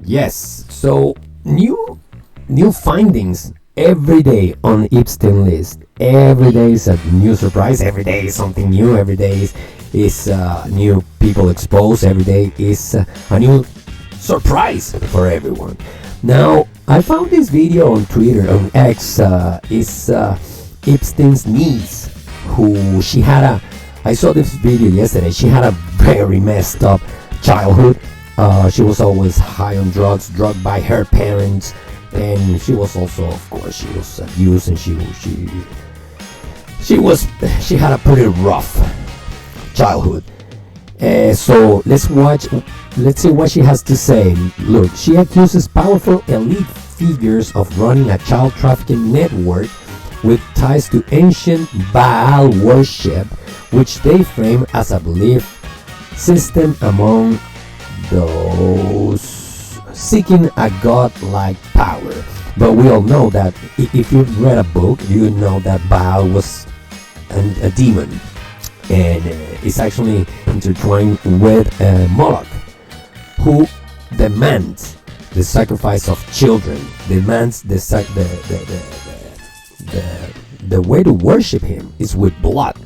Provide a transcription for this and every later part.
Yes. So new findings every day on Epstein list. Every day is a new surprise. Every day is something new. Every day is new people exposed. Every day is a new surprise for everyone. Now, I found this video on Twitter, on X. Is Epstein's niece, who she had a. I saw this video yesterday. She had a very messed up childhood. She was always high on drugs, drugged by her parents, and she was also, of course, she was abused, and she had a pretty rough childhood. So let's see what she has to say. Look, she accuses powerful elite figures of running a child trafficking network with ties to ancient Baal worship, which they frame as a belief system among those seeking a god-like power. But we all know that if you've read a book, you know that Baal was a demon, and it's actually intertwined with Moloch, who demands the sacrifice of children, demands the way to worship him is with blood.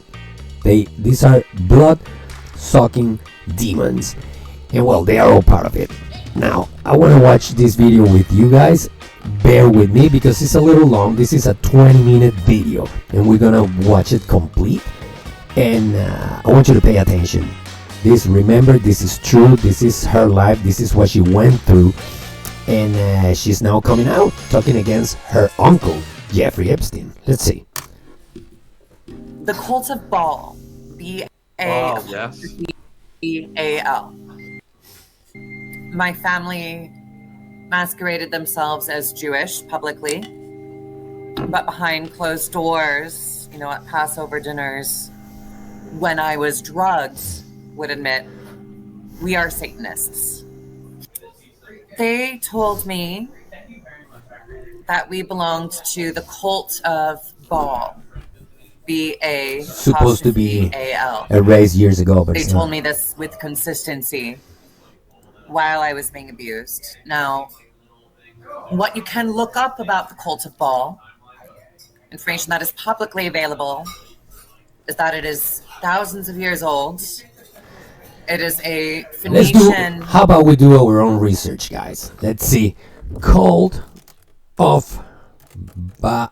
These are blood-sucking demons, and well, they are all part of it. Now, I want to watch this video with you guys. Bear with me because it's a little long. This is a 20-minute video, and we're gonna watch it complete. And I want you to pay attention. Remember, this is true. This is her life. This is what she went through, and she's now coming out talking against her uncle, Jeffrey Epstein. Let's see. The cult of Baal, B-A-L. My family masqueraded themselves as Jewish publicly, but behind closed doors, at Passover dinners, when I was drugged, would admit, we are Satanists. They told me that we belonged to the cult of Baal, B-A. Supposed to be A-L. erased years ago, but they told me this with consistency while I was being abused. Now, what you can look up about the cult of Baal, information that is publicly available, is that it is thousands of years old. It is a Phoenician... How about we do our own research, guys? Let's see. Cult of Baal.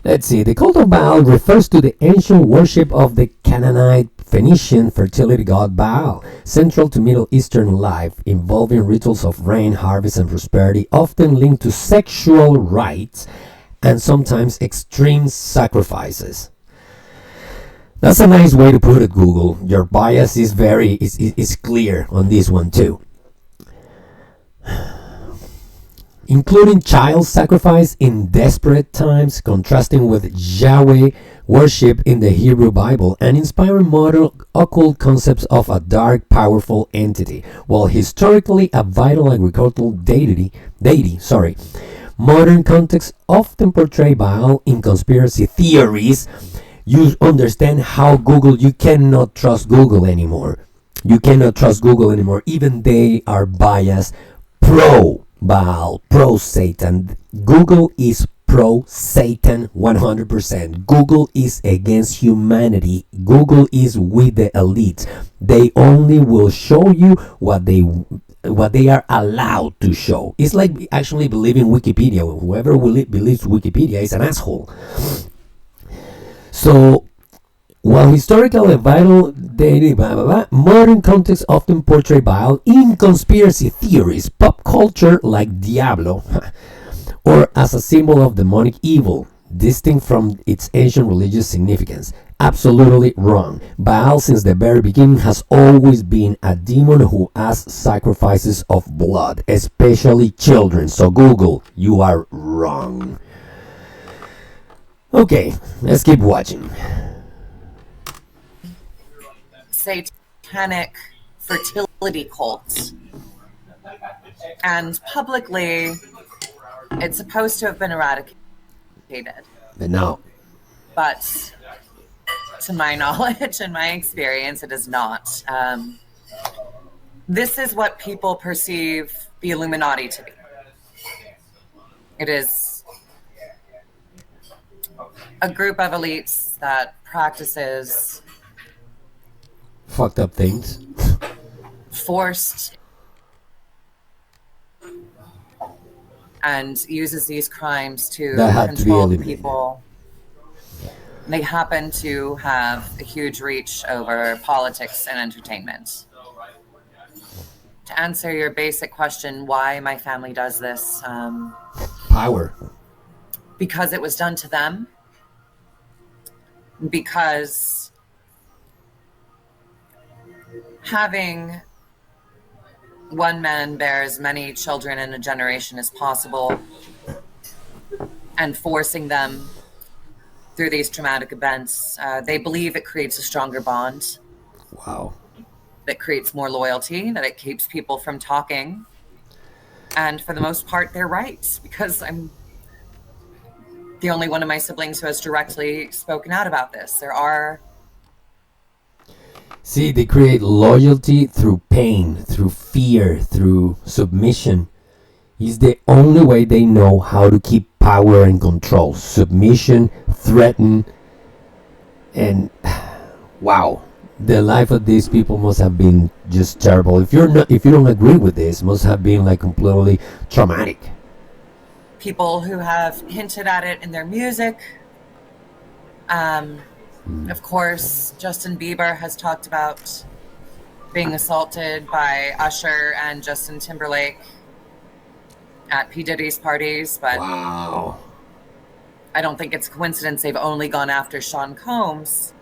Let's see. The cult of Baal refers to the ancient worship of the Canaanite Phoenician fertility god Baal, central to Middle Eastern life, involving rituals of rain, harvest, and prosperity, often linked to sexual rites and sometimes extreme sacrifices. That's a nice way to put it, Google. Your bias is clear on this one too. Including child sacrifice in desperate times, contrasting with Yahweh worship in the Hebrew Bible, and inspiring modern occult concepts of a dark, powerful entity. While historically a vital agricultural deity, modern contexts often portray Baal in conspiracy theories. You understand how you cannot trust Google anymore. You cannot trust Google anymore. Even they are biased pro Baal, pro Satan. Google is pro Satan 100%. Google is against humanity. Google is with the elites. They only will show you what they are allowed to show. It's like actually believing Wikipedia. Whoever believes Wikipedia is an asshole. So, while historical and vital deity, modern contexts often portray Baal in conspiracy theories, pop culture like Diablo, or as a symbol of demonic evil, distinct from its ancient religious significance. Absolutely wrong. Baal, since the very beginning, has always been a demon who asks sacrifices of blood, especially children. So Google, you are wrong. Okay, let's keep watching. Satanic fertility cults. And publicly, it's supposed to have been eradicated. But no. But to my knowledge and my experience, it is not. This is what people perceive the Illuminati to be. It is a group of elites that practices Fucked up things. forced and uses these crimes to That had to be control the eliminated. people. They happen to have a huge reach over politics and entertainment. To answer your basic question, why my family does this, Power. because it was done to them, because having one man bear as many children in a generation as possible and forcing them through these traumatic events, they believe it creates a stronger bond, Wow. that creates more loyalty, that it keeps people from talking. And for the most part, they're right, because I'm the only one of my siblings who has directly spoken out about this. There are See, they create loyalty through pain, through fear, through submission. It's the only way they know how to keep power and control. Submission, threaten, and wow, the life of these people must have been just terrible. If you don't agree with this, must have been like completely traumatic. people who have hinted at it in their music. Of course, Justin Bieber has talked about being assaulted by Usher and Justin Timberlake at P. Diddy's parties, but Wow. I don't think it's a coincidence they've only gone after Sean Combs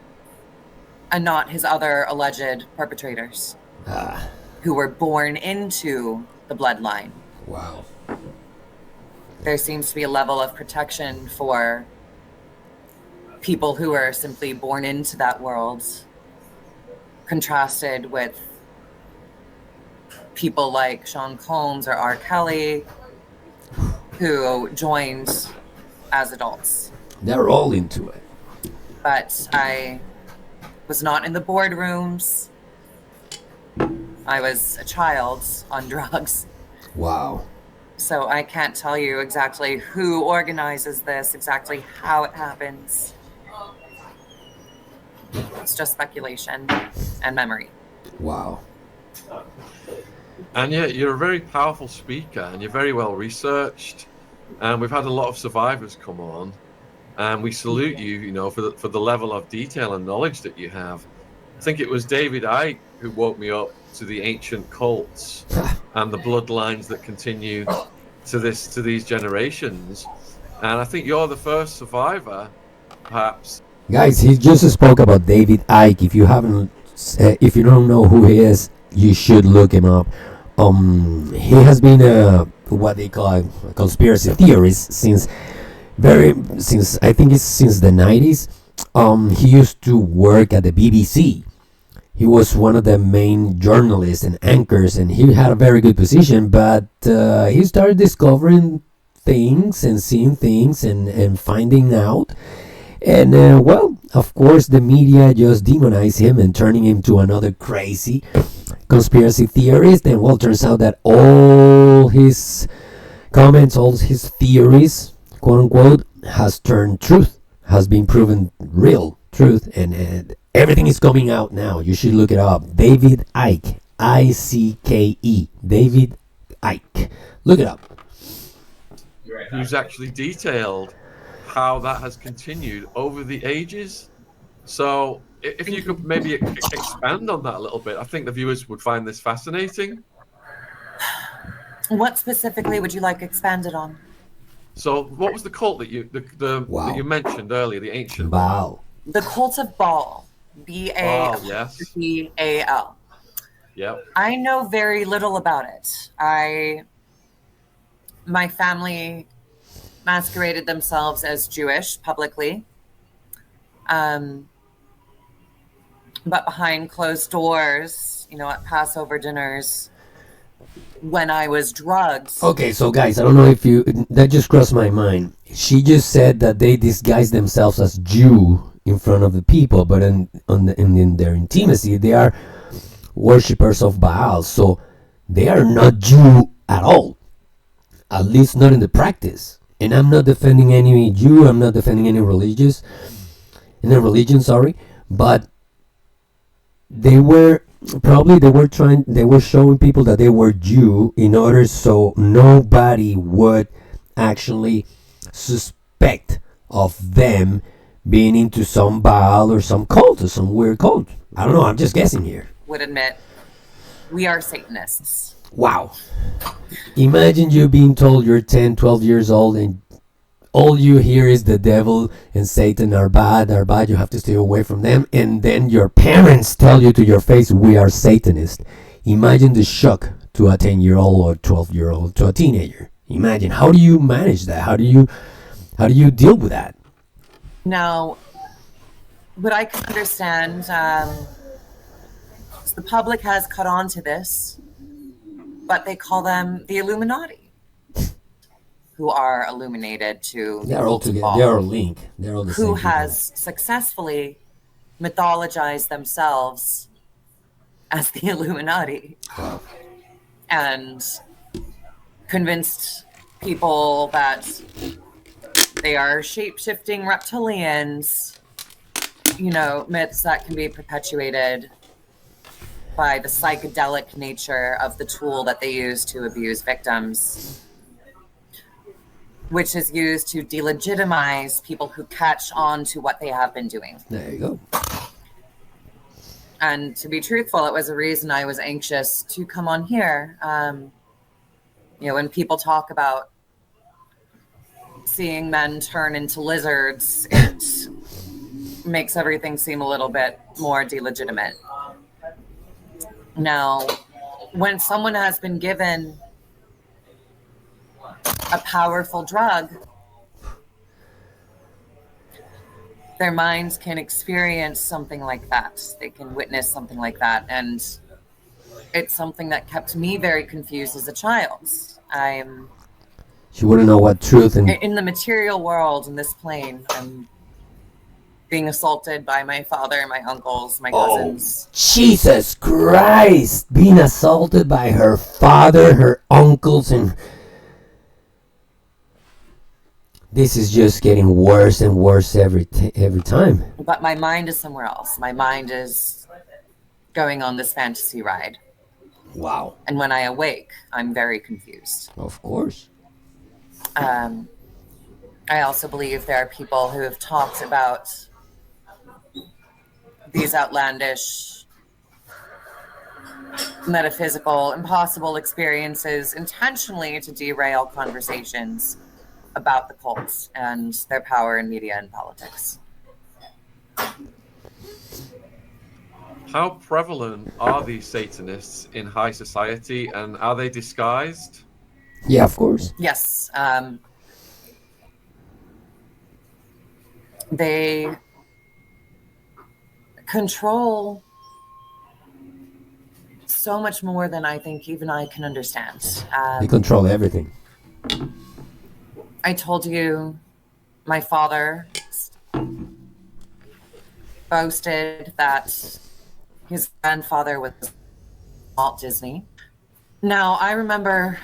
and not his other alleged perpetrators Ah, who were born into the bloodline. wow. There seems to be a level of protection for people who are simply born into that world, contrasted with people like Sean Combs or R. Kelly, who joined as adults. They're all into it. But I was not in the boardrooms. I was a child on drugs. Wow. So I can't tell you exactly who organizes this, exactly how it happens. It's just speculation and memory. Wow. Anya, you're a very powerful speaker and you're very well researched. And we've had a lot of survivors come on, and we salute you, for the level of detail and knowledge that you have. I think it was David Icke who woke me up to the ancient cults and the bloodlines that continue to these generations. And I think you're the first survivor, perhaps. Guys, he just spoke about David Icke. If you don't know who he is, you should look him up. He has been what they call a conspiracy theorist since I think it's since the 90s. He used to work at the BBC. He was one of the main journalists and anchors, and he had a very good position. But he started discovering things and seeing things and finding out. And well, of course, the media just demonized him and turning him to another crazy conspiracy theorist. And well, turns out that all his comments, all his theories, quote unquote, has turned truth, has been proven real truth, and everything is coming out now. You should look it up. David Icke, Icke, David Icke. Look it up. Who's actually detailed how that has continued over the ages. So if you could maybe expand on that a little bit, I think the viewers would find this fascinating. What specifically would you like expanded on? So what was the cult that Wow. that you mentioned earlier, the ancient? Wow. The cult of Baal. B-A-L. Yes. B-A-L. Yep. I know very little about it. My family masqueraded themselves as Jewish publicly. But behind closed doors, at Passover dinners, when I was drugged. Okay, so guys, I don't know if that just crossed my mind. She just said that they disguise themselves as Jew in front of the people, but in their intimacy, they are worshippers of Baal. So they are not Jew at all, at least not in the practice. And I'm not defending any Jew. I'm not defending any religion. Sorry, but they were they were showing people that they were Jew in order so nobody would actually suspect of them being into some Baal or some cult or some weird cult. I don't know, I'm just guessing here. Would admit we are Satanists. Wow. Imagine you being told you're 10, 12 years old and all you hear is the devil and Satan are bad, you have to stay away from them, and then your parents tell you to your face, we are Satanists. Imagine the shock to a 10-year-old or 12-year-old, to a teenager. Imagine, how do you manage that? How do you deal with that? Now, what I can understand is the public has caught on to this, but they call them the Illuminati, who are illuminated to they are all together. They are linked. They're all the same. Who has successfully mythologized themselves as the Illuminati. Wow. And convinced people that they are shape-shifting reptilians, myths that can be perpetuated by the psychedelic nature of the tool that they use to abuse victims, which is used to delegitimize people who catch on to what they have been doing. There you go. And to be truthful, it was a reason I was anxious to come on here. When people talk about seeing men turn into lizards, it makes everything seem a little bit more delegitimate. Now, when someone has been given a powerful drug, their minds can experience something like that. They can witness something like that. And it's something that kept me very confused as a child. She wouldn't know what truth and in the material world, in this plane, I'm being assaulted by my father, my uncles, my cousins. Jesus Christ! Being assaulted by her father, her uncles, and this is just getting worse and worse every time. But my mind is somewhere else. My mind is going on this fantasy ride. Wow. And when I awake, I'm very confused. Of course. I also believe there are people who have talked about these outlandish, metaphysical, impossible experiences intentionally to derail conversations about the cults and their power in media and politics. How prevalent are these Satanists in high society, and are they disguised? Yeah, of course. Yes. They control so much more than I think even I can understand. They control everything. I told you my father boasted that his grandfather was Walt Disney. Now, I remember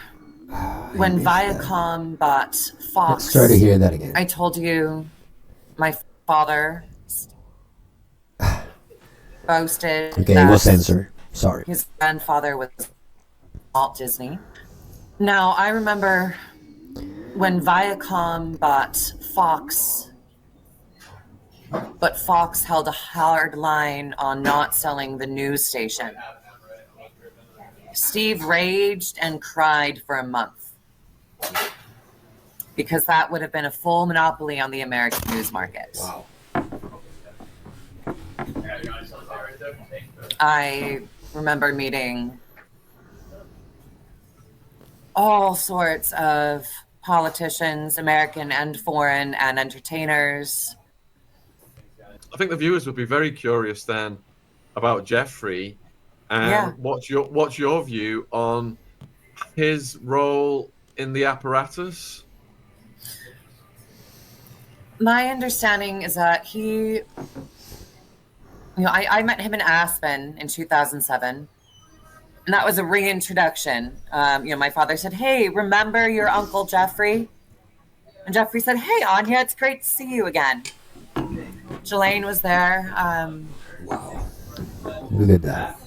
when Viacom bought Fox. Let's try to hear that again. I told you my father boasted Okay, that it was censored. Sorry. his grandfather was Walt Disney. Now, I remember when Viacom bought Fox, but Fox held a hard line on not selling the news station. Steve raged and cried for a month because that would have been a full monopoly on the American news market. Wow. I remember meeting all sorts of politicians, American and foreign, and entertainers. I think the viewers would be very curious then about Jeffrey, and what's your view on his role in the apparatus? My understanding is that he, I met him in Aspen in 2007. And that was a reintroduction. My father said, "Hey, remember your Uncle Jeffrey?" And Jeffrey said, "Hey, Anya, it's great to see you again." Jelaine was there. Wow. Look at that.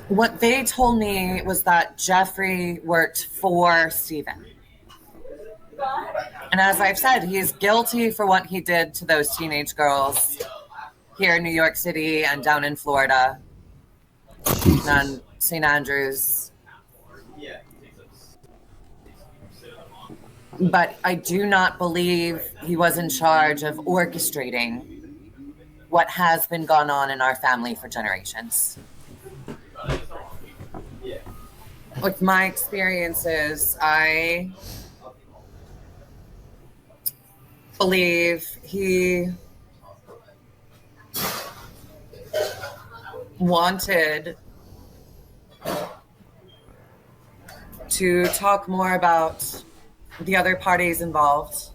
What they told me was that Jeffrey worked for Stephen. And as I've said, he is guilty for what he did to those teenage girls here in New York City and down in Florida and St. Andrews. But I do not believe he was in charge of orchestrating what has been gone on in our family for generations. With my experiences, I believe he wanted to talk more about the other parties involved.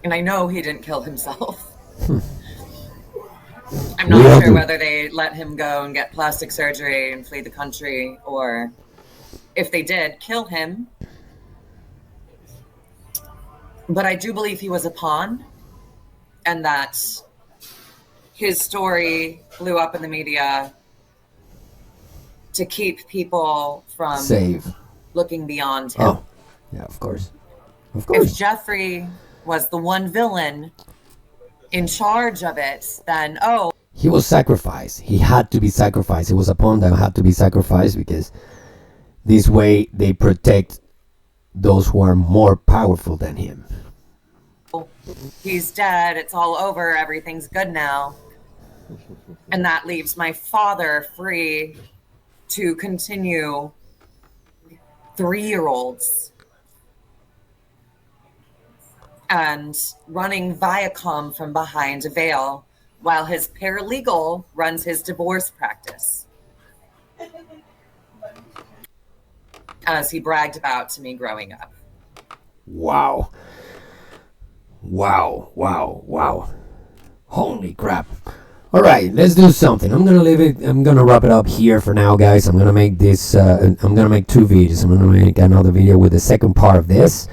And I know he didn't kill himself. I'm not sure whether they let him go and get plastic surgery and flee the country, or if they did kill him. But I do believe he was a pawn, and that his story blew up in the media to keep people from looking beyond him. Oh, yeah, of course. Of course. If Jeffrey was the one villain in charge of it, then he was sacrificed. He had to be sacrificed. He was a pawn that had to be sacrificed, because this way they protect those who are more powerful than him. He's dead, it's all over, everything's good now. And that leaves my father free to continue 3-year-olds and running Viacom from behind a veil while his paralegal runs his divorce practice, as he bragged about to me growing up. Wow. Holy crap. All right, let's do something. I'm gonna wrap it up here for now, guys. I'm gonna make this I'm gonna make 2 videos. I'm gonna make another video with the second part of this.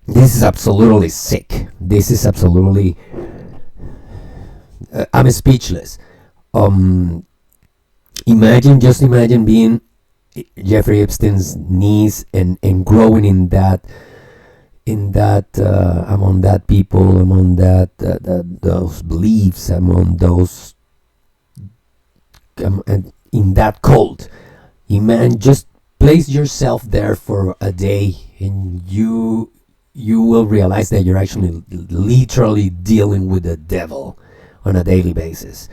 This is absolutely sick. This is absolutely I'm speechless. Imagine being Jeffrey Epstein's niece and growing in that among that people, among those beliefs, among those in that cult. Just place yourself there for a day, and you will realize that you're actually literally dealing with the devil on a daily basis.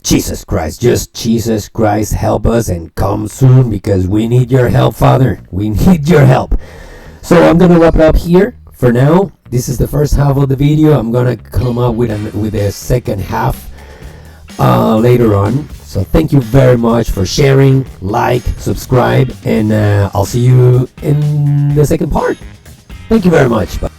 Jesus Christ, just Jesus Christ, help us and come soon, because we need your help, Father. We need your help. So I'm gonna wrap it up here for now. This is the first half of the video. I'm gonna come up with a second half later on. So thank you very much for sharing, like, subscribe, and I'll see you in the second part. Thank you very much. Bye.